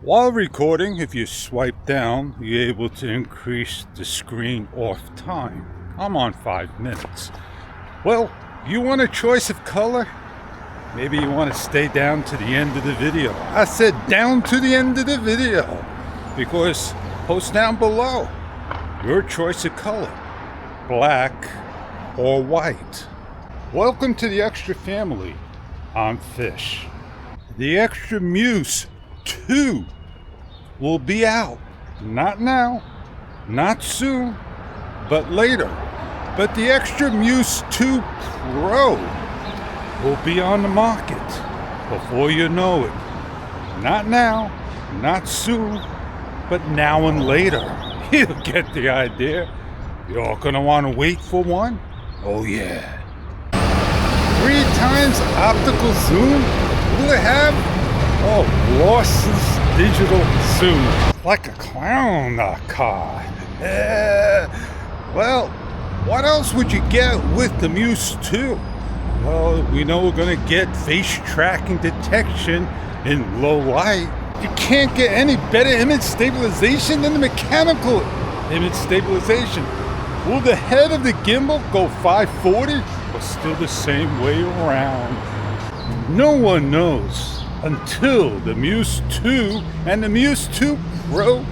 While recording, if you swipe down, you're able to increase the screen off time. I'm on 5 minutes. Well, you want a choice of color? Maybe you want to stay down to the end of the video. I said down to the end of the video, because post down below your choice of color, black or white. Welcome to the Xtra family. I'm Fish. The Xtra Muse 2 will be out. Not now, not soon, but later. But the Xtra Muse 2 Pro will be on the market before you know it. Not now, not soon, but now and later. You get the idea. You're gonna want to wait for one? Oh yeah. 3 times optical zoom? Will it have? Oh, lossless digital zoom. Like a clown car. Well, what else would you get with the Muse 2? Well, we know we're going to get face tracking detection in low light. You can't get any better image stabilization than the mechanical image stabilization. Will the head of the gimbal go 540 or still the same way around? No one knows until the Muse 2 and the Muse 2 Pro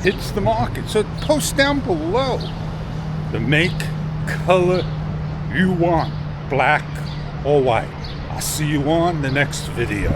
hits the market. So post down below the make color you want, black or white. I'll see you on the next video.